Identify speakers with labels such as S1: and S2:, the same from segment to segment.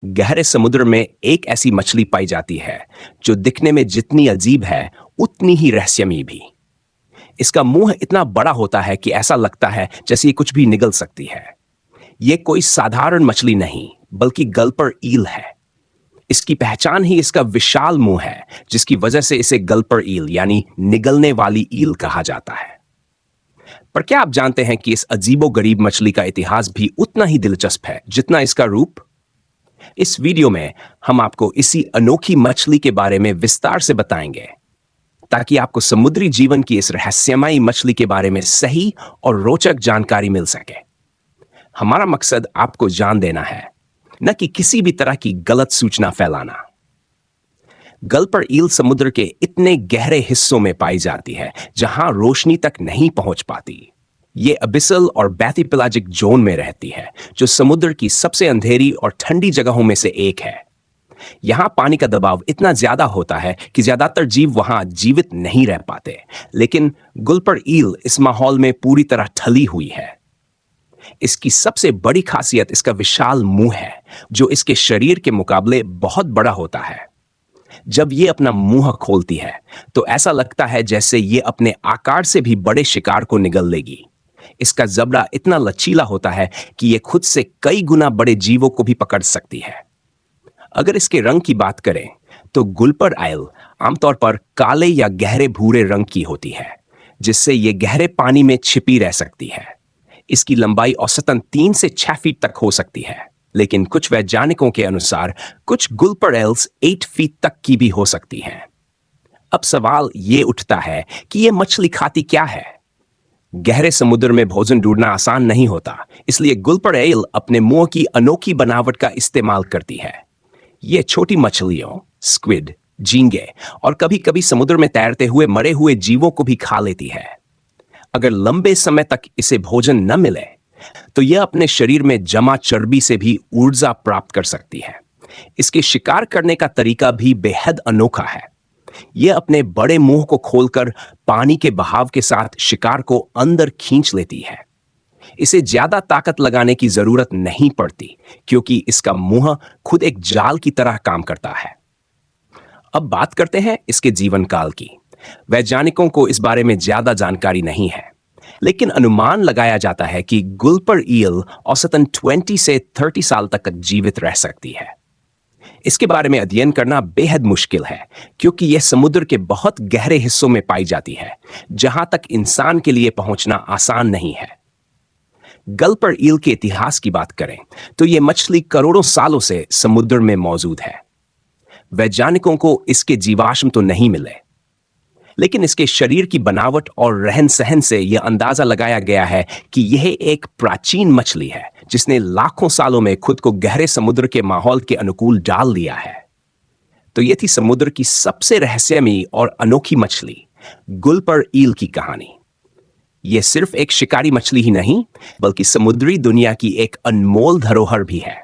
S1: गहरे समुद्र में एक ऐसी मछली पाई जाती है जो दिखने में जितनी अजीब है उतनी ही रहस्यमयी भी। इसका मुंह इतना बड़ा होता है कि ऐसा लगता है जैसे ये कुछ भी निगल सकती है। ये कोई साधारण मछली नहीं बल्कि गल्पर ईल है। इसकी पहचान ही इसका विशाल मुंह है, जिसकी वजह से इसे गल्पर ईल यानी निगलने वाली ईल कहा जाता है। पर क्या आप जानते हैं कि इस अजीबोगरीब मछली का इतिहास भी उतना ही दिलचस्प है जितना इसका रूप? इस वीडियो में हम आपको इसी अनोखी मछली के बारे में विस्तार से बताएंगे, ताकि आपको समुद्री जीवन की इस रहस्यमयी मछली के बारे में सही और रोचक जानकारी मिल सके। हमारा मकसद आपको जान देना है, न कि किसी भी तरह की गलत सूचना फैलाना। गल्पर ईल समुद्र के इतने गहरे हिस्सों में पाई जाती है जहां रोशनी तक नहीं पहुंच पाती। ये अबिसल और बैथीपेलाजिक जोन में रहती है, जो समुद्र की सबसे अंधेरी और ठंडी जगहों में से एक है। यहां पानी का दबाव इतना ज्यादा होता है कि ज्यादातर जीव वहां जीवित नहीं रह पाते, लेकिन गुल्पर ईल इस माहौल में पूरी तरह ढली हुई है। इसकी सबसे बड़ी खासियत इसका विशाल मुंह है, जो इसके शरीर के मुकाबले बहुत बड़ा होता है। जब ये अपना मुंह खोलती है तो ऐसा लगता है जैसे ये अपने आकार से भी बड़े शिकार को निगल लेगी। इसका जबड़ा इतना लचीला होता है कि ये खुद से कई गुना बड़े जीवों को भी पकड़ सकती है। अगर इसके रंग की बात करें तो गुल्पर ईल आमतौर पर काले या गहरे भूरे रंग की होती है, जिससे ये गहरे पानी में छिपी रह सकती है। इसकी लंबाई औसतन 3 से 6 फीट तक हो सकती है, लेकिन कुछ वैज्ञानिकों के अनुसार कुछ गुल्पर ईल्स 8 फीट तक की भी हो सकती हैं। अब सवाल ये उठता है कि ये मछली खाती क्या है? गहरे समुद्र में भोजन ढूंढना आसान नहीं होता, इसलिए गुल्पर ईल अपने मुंह की अनोखी बनावट का इस्तेमाल करती है। ये छोटी मछलियों, स्क्विड, झींगे और कभी-कभी समुद्र में तैरते हुए मरे हुए जीवों को भी खा लेती है। अगर लंबे समय तक इसे भोजन न मिले तो यह अपने शरीर में जमा चर्बी से भी ऊर्जा प्राप्त कर सकती है। इसके शिकार करने का तरीका भी बेहद अनोखा है। यह अपने बड़े मुंह को खोलकर पानी के बहाव के साथ शिकार को अंदर खींच लेती है। इसे ज्यादा ताकत लगाने की जरूरत नहीं पड़ती, क्योंकि इसका मुंह खुद एक जाल की तरह काम करता है। अब बात करते हैं इसके जीवन काल की। वैज्ञानिकों को इस बारे में ज्यादा जानकारी नहीं है, लेकिन अनुमान लगाया जाता है कि गुल्पर ईल औसतन 20 से 30 साल तक जीवित रह सकती है। इसके बारे में अध्ययन करना बेहद मुश्किल है, क्योंकि यह समुद्र के बहुत गहरे हिस्सों में पाई जाती है, जहां तक इंसान के लिए पहुंचना आसान नहीं है। गल्पर ईल के इतिहास की बात करें तो यह मछली करोड़ों सालों से समुद्र में मौजूद है। वैज्ञानिकों को इसके जीवाश्म तो नहीं मिले, लेकिन इसके शरीर की बनावट और रहन सहन से यह अंदाजा लगाया गया है कि यह एक प्राचीन मछली है, जिसने लाखों सालों में खुद को गहरे समुद्र के माहौल के अनुकूल डाल लिया है। तो यह थी समुद्र की सबसे रहस्यमयी और अनोखी मछली, गुल्पर ईल की कहानी। यह सिर्फ एक शिकारी मछली ही नहीं, बल्कि समुद्री दुनिया की एक अनमोल धरोहर भी है।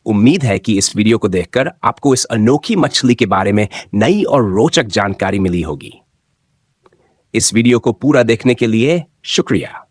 S1: उम्मीद है कि इस वीडियो को देखकर आपको इस अनोखी मछली के बारे में नई और रोचक जानकारी मिली होगी। इस वीडियो को पूरा देखने के लिए शुक्रिया।